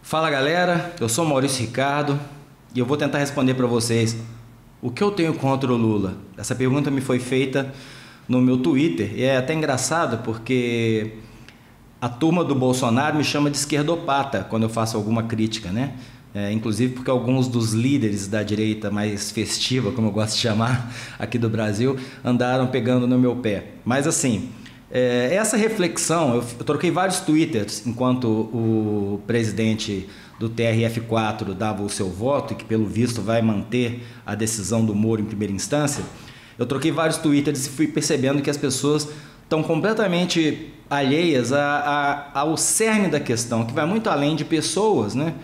Fala galera, eu sou Maurício Ricardo e eu vou tentar responder para vocês o que eu tenho contra o Lula. Essa pergunta me foi feita no meu Twitter e é até engraçado porque a turma do Bolsonaro me chama de esquerdopata quando eu faço alguma crítica, né? Inclusive porque alguns dos líderes da direita mais festiva, como eu gosto de chamar aqui do Brasil, andaram pegando no meu pé. Mas assim, essa reflexão, eu troquei vários twitters enquanto o presidente do TRF4 dava o seu voto e que pelo visto vai manter a decisão do Moro em primeira instância. Eu troquei vários twitters e fui percebendo que as pessoas estão completamente alheias ao cerne da questão, que vai muito além de pessoas, né?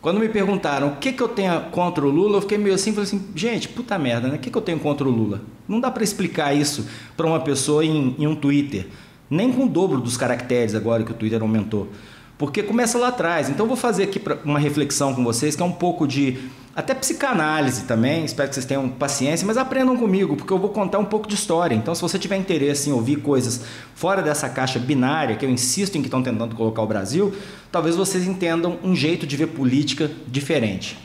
Quando me perguntaram o que eu tenho contra o Lula, eu fiquei meio assim, falei assim, gente, puta merda, né? O que eu tenho contra o Lula? Não dá para explicar isso para uma pessoa em um Twitter, nem com o dobro dos caracteres agora que o Twitter aumentou, porque começa lá atrás. Então eu vou fazer aqui uma reflexão com vocês, que é um pouco de até psicanálise também, espero que vocês tenham paciência, mas aprendam comigo, porque eu vou contar um pouco de história. Então se você tiver interesse em ouvir coisas fora dessa caixa binária, que eu insisto em que estão tentando colocar o Brasil, talvez vocês entendam um jeito de ver política diferente.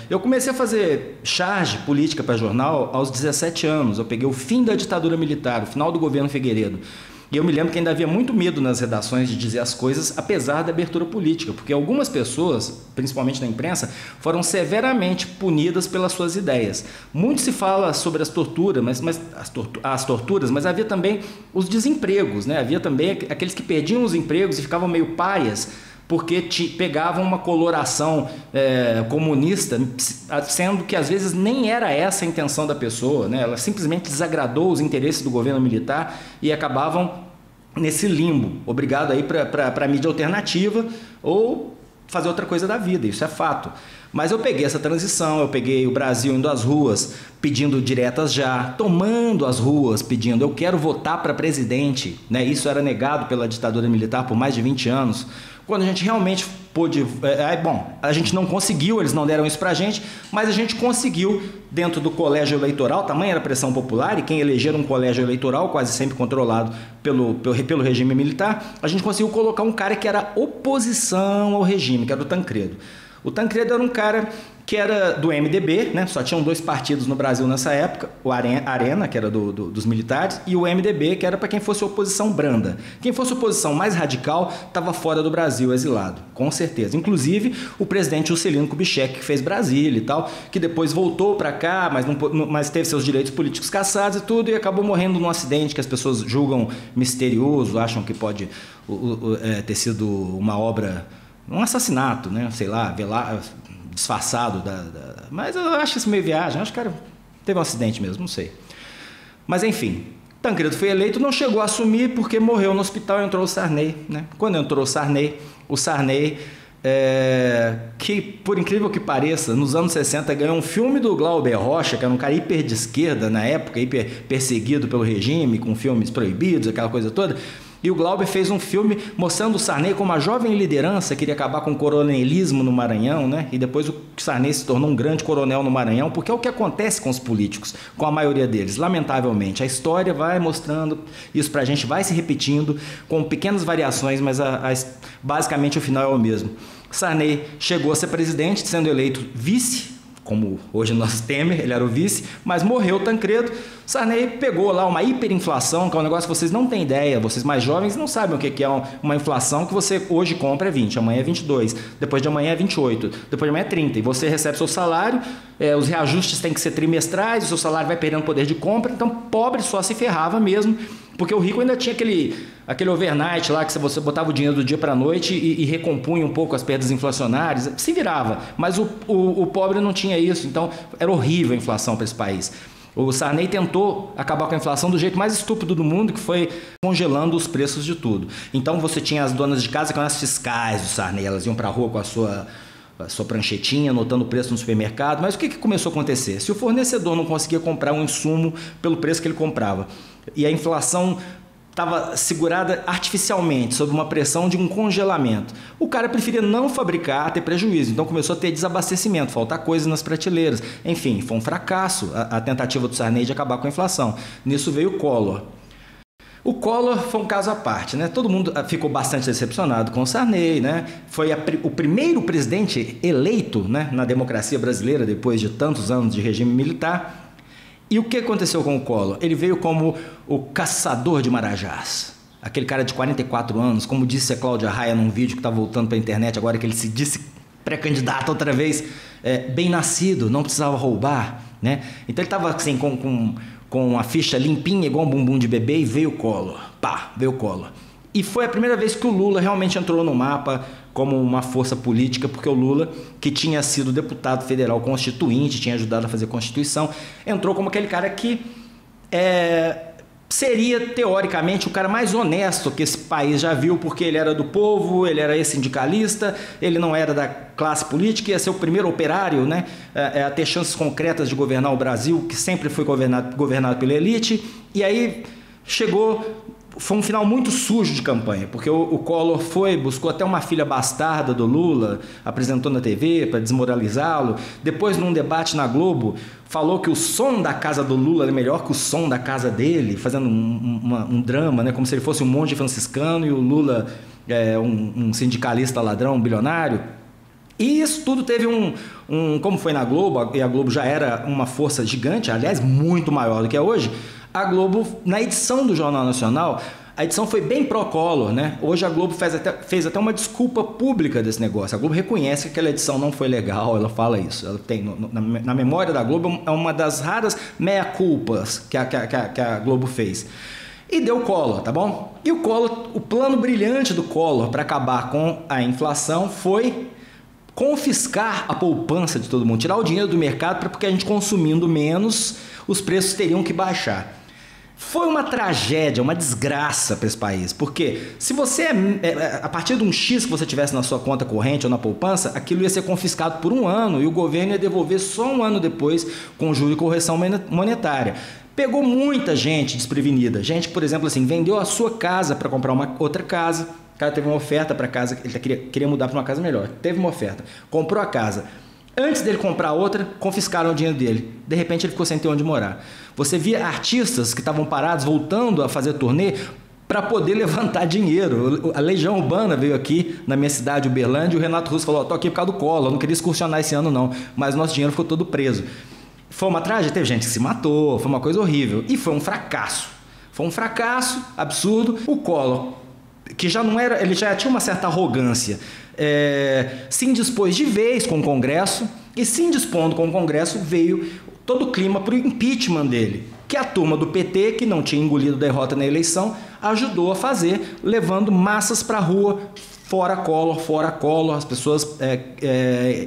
Eu comecei a fazer charge política para jornal aos 17 anos, eu peguei o fim da ditadura militar, o final do governo Figueiredo. E eu me lembro que ainda havia muito medo nas redações de dizer as coisas, apesar da abertura política, porque algumas pessoas, principalmente na imprensa, foram severamente punidas pelas suas ideias. Muito se fala sobre as torturas, mas havia também os desempregos, né? Havia também aqueles que perdiam os empregos e ficavam meio párias, porque pegavam uma coloração comunista, sendo que às vezes nem era essa a intenção da pessoa, né? Ela simplesmente desagradou os interesses do governo militar e acabavam nesse limbo, obrigado aí para a mídia alternativa ou fazer outra coisa da vida, isso é fato. Mas eu peguei essa transição, eu peguei o Brasil indo às ruas pedindo diretas já, tomando as ruas pedindo eu quero votar para presidente, né? Isso era negado pela ditadura militar por mais de 20 anos. Quando a gente realmente pôde... a gente não conseguiu, eles não deram isso pra gente, mas a gente conseguiu dentro do colégio eleitoral, tamanha era a pressão popular, e quem elegeram um colégio eleitoral, quase sempre controlado pelo regime militar, a gente conseguiu colocar um cara que era oposição ao regime, que era o Tancredo. O Tancredo era um cara que era do MDB, né? Só tinham dois partidos no Brasil nessa época, o Arena, que era dos militares, e o MDB, que era para quem fosse oposição branda. Quem fosse oposição mais radical estava fora do Brasil, exilado, com certeza. Inclusive o presidente Juscelino Kubitschek, que fez Brasília e tal, que depois voltou para cá, mas teve seus direitos políticos cassados e tudo, e acabou morrendo num acidente que as pessoas julgam misterioso, acham que pode ter sido uma obra... um assassinato, né? Sei lá, disfarçado mas eu acho isso meio viagem, acho que o cara teve um acidente mesmo, não sei. Mas enfim, Tancredo foi eleito, não chegou a assumir porque morreu no hospital e entrou o Sarney, né? Quando entrou o Sarney, que por incrível que pareça, nos anos 60 ganhou um filme do Glauber Rocha, que era um cara hiper de esquerda na época, hiper perseguido pelo regime, com filmes proibidos, aquela coisa toda. E o Glauber fez um filme mostrando o Sarney como uma jovem liderança, queria acabar com o coronelismo no Maranhão, né? E depois o Sarney se tornou um grande coronel no Maranhão, porque é o que acontece com os políticos, com a maioria deles, lamentavelmente. A história vai mostrando isso pra gente, vai se repetindo, com pequenas variações, mas basicamente o final é o mesmo. Sarney chegou a ser presidente, sendo eleito vice, como hoje o nosso Temer, ele era o vice, mas morreu o Tancredo. Sarney pegou lá uma hiperinflação, que é um negócio que vocês não têm ideia, vocês mais jovens não sabem o que é uma inflação que você hoje compra é 20, amanhã é 22, depois de amanhã é 28, depois de amanhã é 30, e você recebe seu salário, os reajustes têm que ser trimestrais, o seu salário vai perdendo poder de compra, então pobre só se ferrava mesmo, porque o rico ainda tinha aquele overnight lá, que você botava o dinheiro do dia para a noite e recompunha um pouco as perdas inflacionárias, se virava, mas o pobre não tinha isso, então era horrível a inflação para esse país. O Sarney tentou acabar com a inflação do jeito mais estúpido do mundo, que foi congelando os preços de tudo. Então você tinha as donas de casa que eram as fiscais do Sarney, elas iam para a rua com a sua pranchetinha, anotando o preço no supermercado, mas o que começou a acontecer? Se o fornecedor não conseguia comprar um insumo pelo preço que ele comprava, e a inflação estava segurada artificialmente, sob uma pressão de um congelamento. O cara preferia não fabricar, ter prejuízo, então começou a ter desabastecimento, faltar coisas nas prateleiras. Enfim, foi um fracasso a tentativa do Sarney de acabar com a inflação. Nisso veio o Collor. O Collor foi um caso à parte, né? Todo mundo ficou bastante decepcionado com o Sarney, né? Foi o primeiro presidente eleito, né, na democracia brasileira depois de tantos anos de regime militar. E o que aconteceu com o Collor? Ele veio como o caçador de marajás. Aquele cara de 44 anos, como disse a Cláudia Raia num vídeo que está voltando para a internet agora, que ele se disse pré-candidato outra vez, bem nascido, não precisava roubar, né? Então ele estava assim com a ficha limpinha, igual um bumbum de bebê, e veio o Collor. Pá, veio o Collor. E foi a primeira vez que o Lula realmente entrou no mapa como uma força política, porque o Lula, que tinha sido deputado federal constituinte, tinha ajudado a fazer a Constituição, entrou como aquele cara que seria, teoricamente, o cara mais honesto que esse país já viu, porque ele era do povo, ele era ex-sindicalista, ele não era da classe política, ia ser o primeiro operário, né, a ter chances concretas de governar o Brasil, que sempre foi governado pela elite. E aí foi um final muito sujo de campanha, porque o Collor buscou até uma filha bastarda do Lula, apresentou na TV para desmoralizá-lo. Depois, num debate na Globo, falou que o som da casa do Lula era melhor que o som da casa dele, fazendo um drama, né, como se ele fosse um monge franciscano e o Lula um sindicalista ladrão, um bilionário. E isso tudo teve como foi na Globo, e a Globo já era uma força gigante, aliás, muito maior do que é hoje. A Globo, na edição do Jornal Nacional, a edição foi bem pró-Collor, né? Hoje a Globo fez até uma desculpa pública desse negócio. A Globo reconhece que aquela edição não foi legal, ela fala isso. Ela tem, na memória da Globo, é uma das raras meia-culpas que a Globo fez. E deu Collor, tá bom? E o plano brilhante do Collor para acabar com a inflação foi confiscar a poupança de todo mundo, tirar o dinheiro do mercado, porque a gente consumindo menos, os preços teriam que baixar. Foi uma tragédia, uma desgraça para esse país, porque se você, a partir de um X que você tivesse na sua conta corrente ou na poupança, aquilo ia ser confiscado por um ano e o governo ia devolver só um ano depois com juros e correção monetária. Pegou muita gente desprevenida, gente, por exemplo, assim, vendeu a sua casa para comprar uma outra casa. O cara teve uma oferta para casa, ele queria mudar para uma casa melhor, teve uma oferta, comprou a casa. Antes dele comprar outra, confiscaram o dinheiro dele. De repente ele ficou sem ter onde morar. Você via artistas que estavam parados, voltando a fazer turnê para poder levantar dinheiro. A Legião Urbana veio aqui na minha cidade, Uberlândia, e o Renato Russo falou: tô aqui por causa do Collor, não queria excursionar esse ano não, mas nosso dinheiro ficou todo preso. Foi uma tragédia, teve gente que se matou, foi uma coisa horrível. E foi um fracasso. Foi um fracasso absurdo. O Collor, que já não era, ele já tinha uma certa arrogância, se indispôs de vez com o Congresso, e se indispondo com o Congresso veio todo o clima para o impeachment dele, que a turma do PT, que não tinha engolido derrota na eleição, ajudou a fazer, levando massas para a rua, fora Collor, as pessoas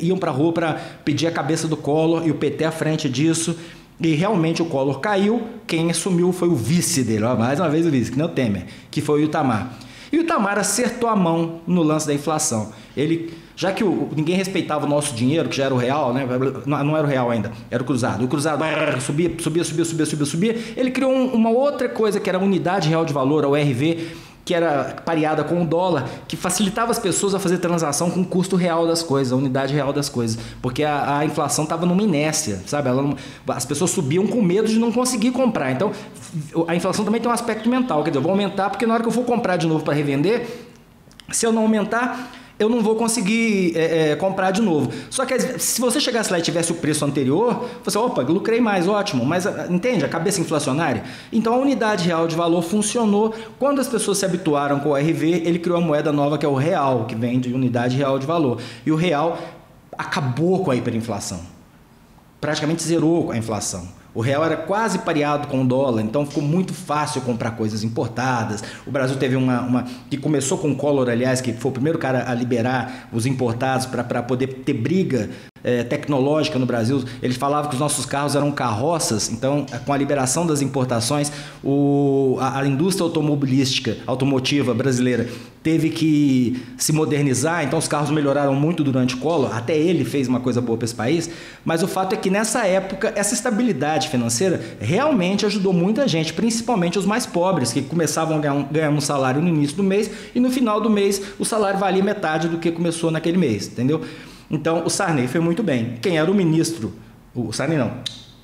iam para a rua para pedir a cabeça do Collor e o PT à frente disso. E realmente o Collor caiu, quem assumiu foi o vice dele, mais uma vez o vice, que não é o Temer, que foi o Itamar. E o Itamar acertou a mão no lance da inflação. Ele, já que ninguém respeitava o nosso dinheiro, que já era o real, né? Não era o real ainda, era o cruzado. O cruzado subia, ele criou uma outra coisa, que era a unidade real de valor, a URV, que era pareada com o dólar, que facilitava as pessoas a fazer transação com o custo real das coisas, a unidade real das coisas, porque a inflação estava numa inércia, sabe? As pessoas subiam com medo de não conseguir comprar. Então, a inflação também tem um aspecto mental, quer dizer, eu vou aumentar porque na hora que eu for comprar de novo para revender, se eu não aumentar, eu não vou conseguir comprar de novo. Só que se você chegasse lá e tivesse o preço anterior, você, opa, lucrei mais, ótimo. Mas entende a cabeça inflacionária? Então a unidade real de valor funcionou. Quando as pessoas se habituaram com o RV, ele criou a moeda nova que é o real, que vem de unidade real de valor. E o real acabou com a hiperinflação. Praticamente zerou a inflação. O real era quase pareado com o dólar, então ficou muito fácil comprar coisas importadas. O Brasil teve uma que começou com o Collor, aliás, que foi o primeiro cara a liberar os importados para poder ter briga tecnológica no Brasil. Eles falavam que os nossos carros eram carroças, então com a liberação das importações, a indústria automotiva brasileira teve que se modernizar, então os carros melhoraram muito durante o Collor, até ele fez uma coisa boa para esse país, mas o fato é que nessa época, essa estabilidade financeira realmente ajudou muita gente, principalmente os mais pobres, que começavam a ganhar um salário no início do mês e no final do mês o salário valia metade do que começou naquele mês, entendeu? Então o Sarney foi muito bem. Quem era o ministro, o Sarney não,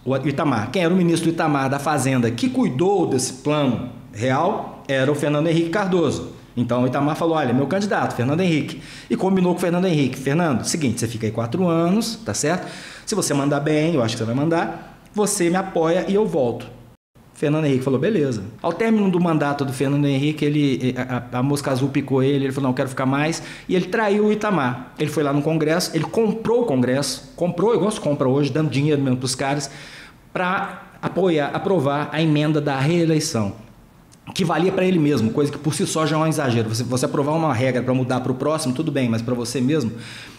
o Itamar, quem era o ministro Itamar da Fazenda que cuidou desse plano real, era o Fernando Henrique Cardoso. Então o Itamar falou, olha, meu candidato, Fernando Henrique. E combinou com o Fernando Henrique. Fernando, seguinte, você fica aí 4 anos, tá certo? Se você mandar bem, eu acho que você vai mandar, você me apoia e eu volto. Fernando Henrique falou, beleza. Ao término do mandato do Fernando Henrique, a mosca azul picou ele falou, não, quero ficar mais. E ele traiu o Itamar. Ele foi lá no Congresso, ele comprou o Congresso, igual se compra hoje, dando dinheiro mesmo para os caras, para aprovar a emenda da reeleição, que valia para ele mesmo, coisa que por si só já é um exagero. Você aprovar uma regra para mudar para o próximo, tudo bem, mas para você mesmo.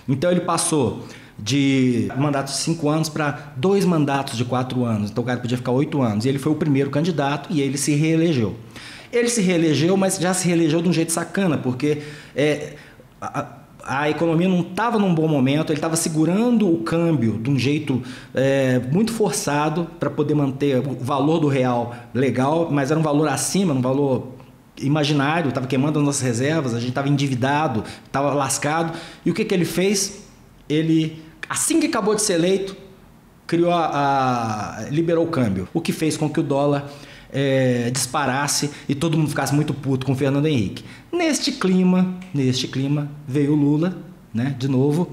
Então ele passou de mandatos de 5 anos para 2 mandatos de 4 anos. Então o cara podia ficar 8 anos. E ele foi o primeiro candidato e ele se reelegeu. Ele se reelegeu, mas já se reelegeu de um jeito sacana, porque a economia não estava num bom momento, ele estava segurando o câmbio de um jeito muito forçado para poder manter o valor do real legal, mas era um valor acima, um valor imaginário, estava queimando as nossas reservas, a gente estava endividado, estava lascado. E o que ele fez? Ele, assim que acabou de ser eleito, liberou o câmbio, o que fez com que o dólar disparasse e todo mundo ficasse muito puto com o Fernando Henrique. Neste clima veio o Lula, né, de novo,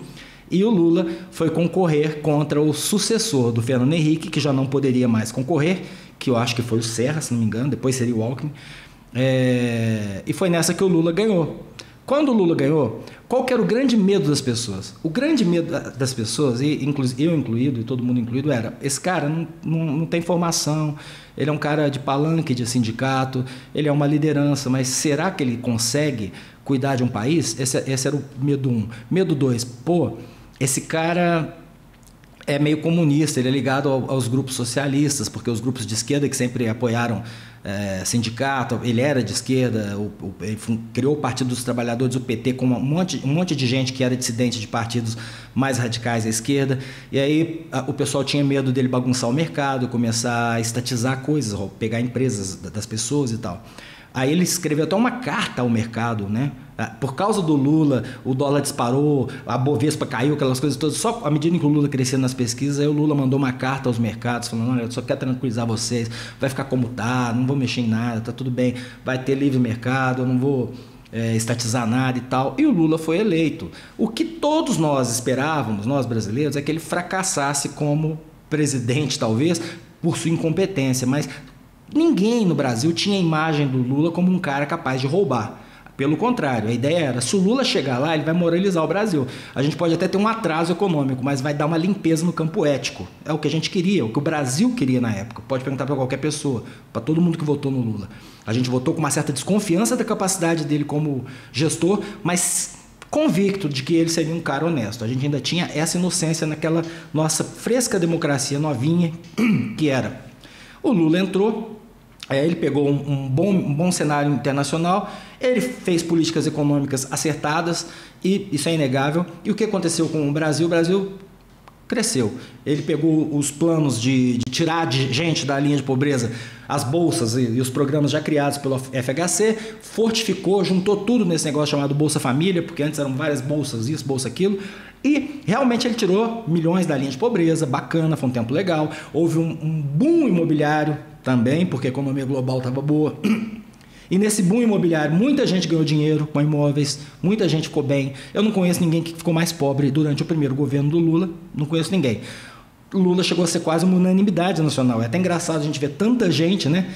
e o Lula foi concorrer contra o sucessor do Fernando Henrique, que já não poderia mais concorrer, que eu acho que foi o Serra, se não me engano, depois seria o Alckmin, e foi nessa que o Lula ganhou. Quando o Lula ganhou, qual que era o grande medo das pessoas? O grande medo das pessoas, e eu incluído, e todo mundo incluído, era: esse cara não tem formação, ele é um cara de palanque de sindicato, ele é uma liderança, mas será que ele consegue cuidar de um país? Esse era o medo 1. Medo 2, esse cara é meio comunista, ele é ligado aos grupos socialistas, porque os grupos de esquerda que sempre apoiaram sindicato, ele era de esquerda, ele criou o Partido dos Trabalhadores, o PT, com um monte de gente que era dissidente de partidos mais radicais à esquerda, e aí o pessoal tinha medo dele bagunçar o mercado, começar a estatizar coisas, pegar empresas das pessoas e tal. Aí ele escreveu até uma carta ao mercado, né? Por causa do Lula, o dólar disparou, a Bovespa caiu, aquelas coisas todas. Só à medida que o Lula crescia nas pesquisas, aí o Lula mandou uma carta aos mercados, falando: olha, eu só quero tranquilizar vocês, vai ficar como tá, não vou mexer em nada, tá tudo bem, vai ter livre mercado, eu não vou estatizar nada e tal. E o Lula foi eleito. O que todos nós esperávamos, nós brasileiros, é que ele fracassasse como presidente, talvez, por sua incompetência, mas ninguém no Brasil tinha a imagem do Lula como um cara capaz de roubar. Pelo contrário, a ideia era: se o Lula chegar lá, ele vai moralizar o Brasil. A gente pode até ter um atraso econômico, mas vai dar uma limpeza no campo ético. É o que a gente queria, o que o Brasil queria na época. Pode perguntar para qualquer pessoa, para todo mundo que votou no Lula. A gente votou com uma certa desconfiança da capacidade dele como gestor, mas convicto de que ele seria um cara honesto. A gente ainda tinha essa inocência naquela nossa fresca democracia novinha, que era: o Lula entrou, ele pegou um bom cenário internacional, ele fez políticas econômicas acertadas, e isso é inegável. E o que aconteceu com o Brasil? O Brasil cresceu. Ele pegou os planos de tirar gente da linha de pobreza, as bolsas e os programas já criados pelo FHC, fortificou, juntou tudo nesse negócio chamado Bolsa Família, porque antes eram várias bolsas, isso, bolsa aquilo, e realmente ele tirou milhões da linha de pobreza. Bacana, foi um tempo legal. Houve um boom imobiliário também, porque a economia global estava boa. E nesse boom imobiliário, muita gente ganhou dinheiro com imóveis, muita gente ficou bem. Eu não conheço ninguém que ficou mais pobre durante o primeiro governo do Lula, não conheço ninguém. O Lula chegou a ser quase uma unanimidade nacional. É até engraçado a gente ver tanta gente, né?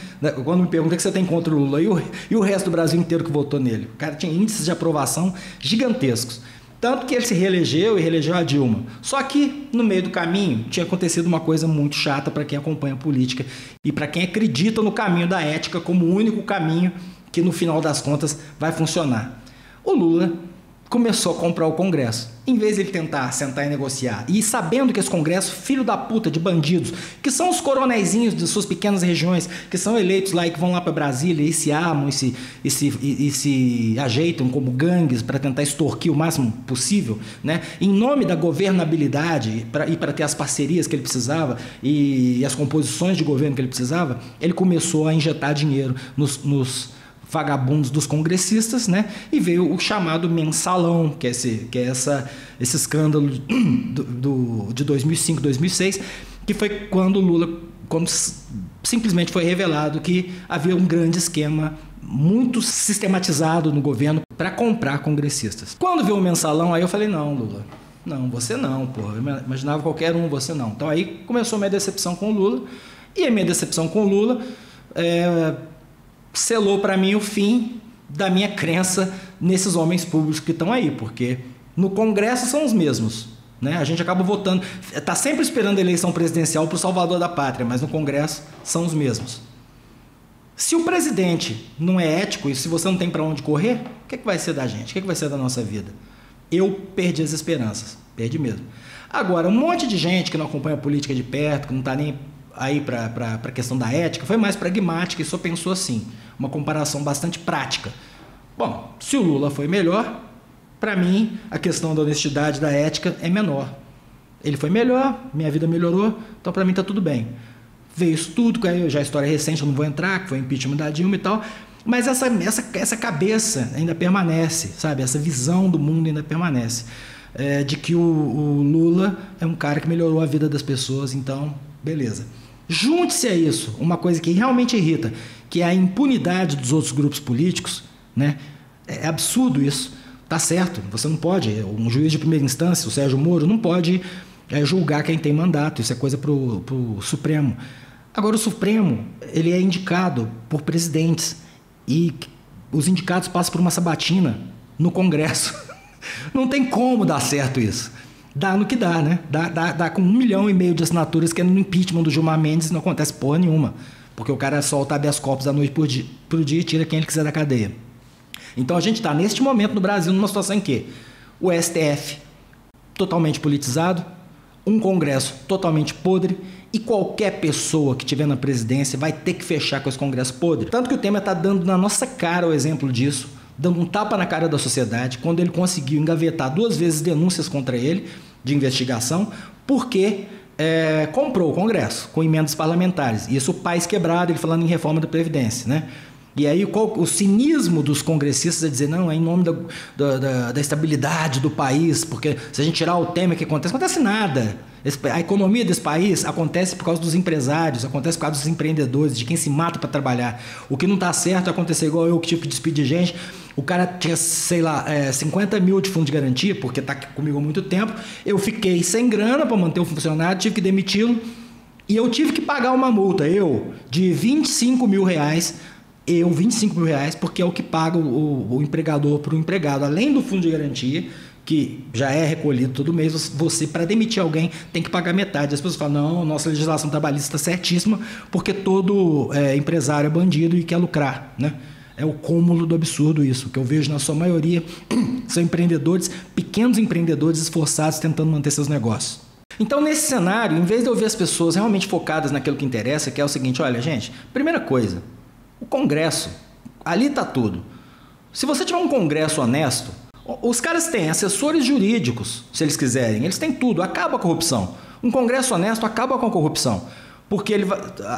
Quando me pergunta o que você tem contra o Lula e o resto do Brasil inteiro que votou nele. O cara tinha índices de aprovação gigantescos. Tanto que ele se reelegeu e reelegeu a Dilma. Só que, no meio do caminho, tinha acontecido uma coisa muito chata para quem acompanha a política e para quem acredita no caminho da ética como o único caminho que, no final das contas, vai funcionar. O Lula começou a comprar o Congresso. Em vez de ele tentar sentar e negociar, e sabendo que esse Congresso, filho da puta de bandidos, que são os coronéisinhos de suas pequenas regiões, que são eleitos lá e que vão lá para Brasília e se armam e se ajeitam como gangues para tentar extorquir o máximo possível, né? Em nome da governabilidade e para ter as parcerias que ele precisava e as composições de governo que ele precisava, ele começou a injetar dinheiro nos vagabundos dos congressistas, né? E veio o chamado mensalão, que é esse escândalo de 2005, 2006, que foi quando o Lula simplesmente foi revelado que havia um grande esquema muito sistematizado no governo para comprar congressistas. Quando veio o mensalão, aí eu falei, não, Lula, não, você não, porra. Eu imaginava qualquer um, você não. Então aí começou a minha decepção com o Lula, e a minha decepção com o Lula selou para mim o fim da minha crença nesses homens públicos que estão aí, porque no Congresso são os mesmos, né? A gente acaba votando, está sempre esperando a eleição presidencial para o salvador da pátria, mas no Congresso são os mesmos. Se o presidente não é ético e se você não tem para onde correr, o que vai ser da gente? O que vai ser da nossa vida? Eu perdi as esperanças, perdi mesmo. Agora, um monte de gente que não acompanha a política de perto, que não está nem aí para a questão da ética, foi mais pragmática e só pensou assim, uma comparação bastante prática. Bom, se o Lula foi melhor, para mim a questão da honestidade, da ética é menor. Ele foi melhor, minha vida melhorou, então para mim está tudo bem. Veio isso tudo, já a história recente, eu não vou entrar, que foi o impeachment da Dilma e tal, mas essa cabeça ainda permanece, sabe? Essa visão do mundo ainda permanece, de que o Lula é um cara que melhorou a vida das pessoas, então, beleza. Junte-se a isso, uma coisa que realmente irrita, que é a impunidade dos outros grupos políticos, né? É absurdo isso, tá certo, você não pode, um juiz de primeira instância, o Sérgio Moro, não pode julgar quem tem mandato, isso é coisa pro Supremo. Agora, o Supremo, ele é indicado por presidentes e os indicados passam por uma sabatina no Congresso. Não tem como dar certo isso. Dá no que dá, né? Dá com 1,5 milhão de assinaturas, que é no impeachment do Gilmar Mendes, não acontece porra nenhuma. Porque o cara solta habeas corpus da noite pro dia e tira quem ele quiser da cadeia. Então a gente está, neste momento no Brasil, numa situação em que o STF totalmente politizado, um Congresso totalmente podre, e qualquer pessoa que estiver na presidência vai ter que fechar com esse Congresso podre. Tanto que o Temer está dando na nossa cara o exemplo disso, dando um tapa na cara da sociedade, quando ele conseguiu engavetar 2 vezes denúncias contra ele, de investigação, porque comprou o Congresso com emendas parlamentares. Isso o país quebrado, ele falando em reforma da Previdência, né? E aí o cinismo dos congressistas é dizer, não, é em nome da estabilidade do país, porque se a gente tirar o Temer, o que acontece? Não acontece nada. A economia desse país acontece por causa dos empresários, acontece por causa dos empreendedores, de quem se mata para trabalhar. O que não está certo é acontecer igual eu, que tive que despedir gente. O cara tinha, sei lá, 50 mil de fundo de garantia, porque está comigo há muito tempo. Eu fiquei sem grana para manter o funcionário, tive que demiti-lo. E eu tive que pagar uma multa, de 25 mil reais. 25 mil reais, porque é o que paga o empregador para o empregado. Além do fundo de garantia, que já é recolhido todo mês, você, para demitir alguém, tem que pagar metade. As pessoas falam, não, nossa legislação trabalhista está certíssima, porque todo empresário é bandido e quer lucrar, né? É o cúmulo do absurdo isso. O que eu vejo na sua maioria são empreendedores, pequenos empreendedores esforçados tentando manter seus negócios. Então, nesse cenário, em vez de eu ver as pessoas realmente focadas naquilo que interessa, que é o seguinte, olha, gente, primeira coisa, o Congresso, ali está tudo. Se você tiver um Congresso honesto, os caras têm assessores jurídicos, se eles quiserem, eles têm tudo, acaba a corrupção. Um Congresso honesto acaba com a corrupção, porque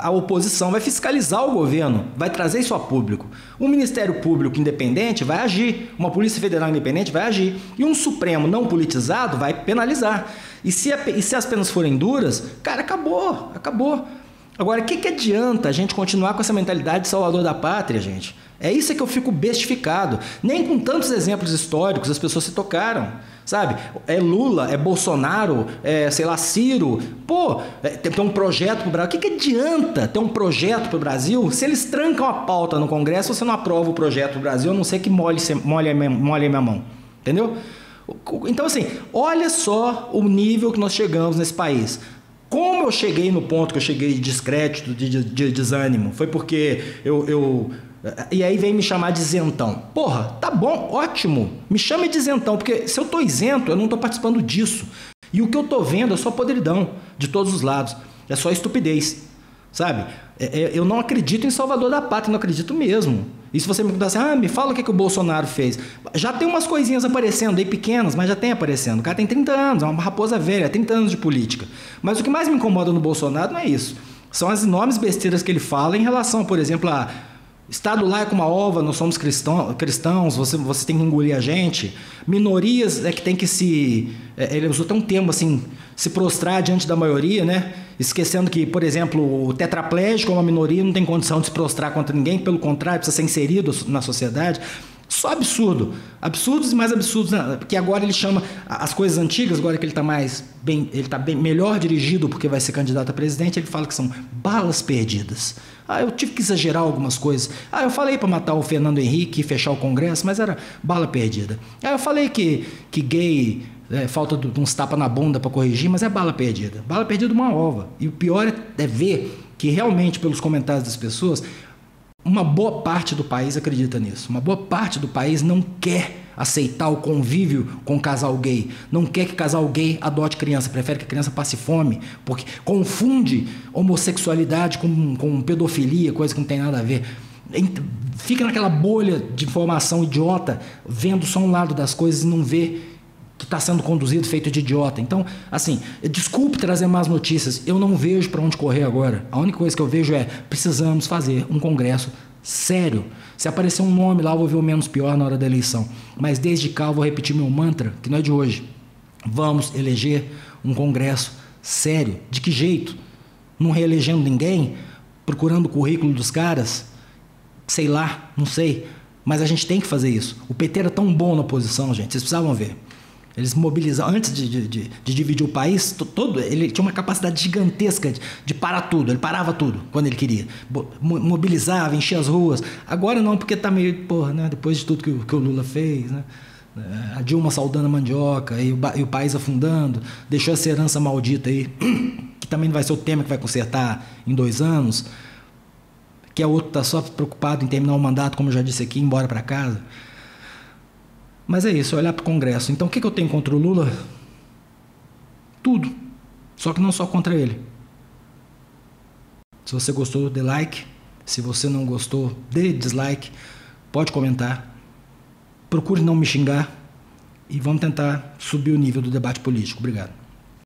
a oposição vai fiscalizar o governo, vai trazer isso a público. Um Ministério Público independente vai agir, uma Polícia Federal independente vai agir, e um Supremo não politizado vai penalizar. E se as penas forem duras, cara, acabou. Agora, o que adianta a gente continuar com essa mentalidade de salvador da pátria, gente? É isso que eu fico bestificado. Nem com tantos exemplos históricos as pessoas se tocaram, sabe? É Lula, é Bolsonaro, sei lá, Ciro. Pô, tem um projeto para o Brasil. O que adianta ter um projeto para o Brasil se eles trancam a pauta no Congresso, você não aprova o projeto para o Brasil, a não ser que molhe a minha mão, entendeu? Então, assim, olha só o nível que nós chegamos nesse país. Como eu cheguei no ponto que eu cheguei de descrédito, de desânimo? Foi porque e aí vem me chamar de isentão. Porra, tá bom, ótimo. Me chame de isentão, porque se eu tô isento, eu não tô participando disso. E o que eu tô vendo é só podridão, de todos os lados. É só estupidez, sabe? Eu não acredito em salvador da pátria, não acredito mesmo. E se você me perguntar assim, me fala o que o Bolsonaro fez. Já tem umas coisinhas aparecendo aí pequenas, mas já tem aparecendo. O cara tem 30 anos, é uma raposa velha, 30 anos de política. Mas o que mais me incomoda no Bolsonaro não é isso. São as enormes besteiras que ele fala em relação, por exemplo, a Estado laico é uma ova, nós somos cristãos, você tem que engolir a gente. Minorias é que tem que se... ele usou até um termo assim, se prostrar diante da maioria, né? Esquecendo que, por exemplo, o tetraplégico ou uma minoria não tem condição de se prostrar contra ninguém, pelo contrário, precisa ser inserido na sociedade. Só absurdo. Absurdos e mais absurdos, né? Porque agora ele chama as coisas antigas, agora que ele está bem melhor dirigido porque vai ser candidato a presidente, ele fala que são balas perdidas. Eu tive que exagerar algumas coisas. Eu falei para matar o Fernando Henrique e fechar o Congresso, mas era bala perdida. Eu falei que gay falta de uns tapas na bunda para corrigir, mas é bala perdida. Bala perdida uma ova. E o pior é ver que realmente, pelos comentários das pessoas, uma boa parte do país acredita nisso. Uma boa parte do país não quer aceitar o convívio com o casal gay. Não quer que o casal gay adote criança. Prefere que a criança passe fome. Porque confunde homossexualidade com pedofilia, coisa que não tem nada a ver. Fica naquela bolha de informação idiota, vendo só um lado das coisas e não vê que está sendo conduzido feito de idiota. Então, assim, desculpe trazer más notícias, eu não vejo para onde correr agora. A única coisa que eu vejo é, precisamos fazer um congresso sério. Se aparecer um nome lá, eu vou ver o menos pior na hora da eleição. Mas desde cá eu vou repetir meu mantra, que não é de hoje. Vamos eleger um congresso sério. De que jeito? Não reelegendo ninguém? Procurando o currículo dos caras? Sei lá, não sei. Mas a gente tem que fazer isso. O PT era tão bom na oposição, gente, vocês precisavam ver. Eles mobilizavam, antes de dividir o país, ele tinha uma capacidade gigantesca de parar tudo. Ele parava tudo quando ele queria. Mobilizava, enchia as ruas. Agora não, porque está meio, né, depois de tudo que o Lula fez, né? A Dilma saudando a mandioca e o país afundando, deixou essa herança maldita aí, que também não vai ser o tema que vai consertar em 2 anos, que é outro que está só preocupado em terminar o mandato, como eu já disse aqui, ir embora para casa. Mas é isso, olhar para o Congresso. Então, o que eu tenho contra o Lula? Tudo. Só que não só contra ele. Se você gostou, dê like. Se você não gostou, dê dislike. Pode comentar. Procure não me xingar. E vamos tentar subir o nível do debate político. Obrigado.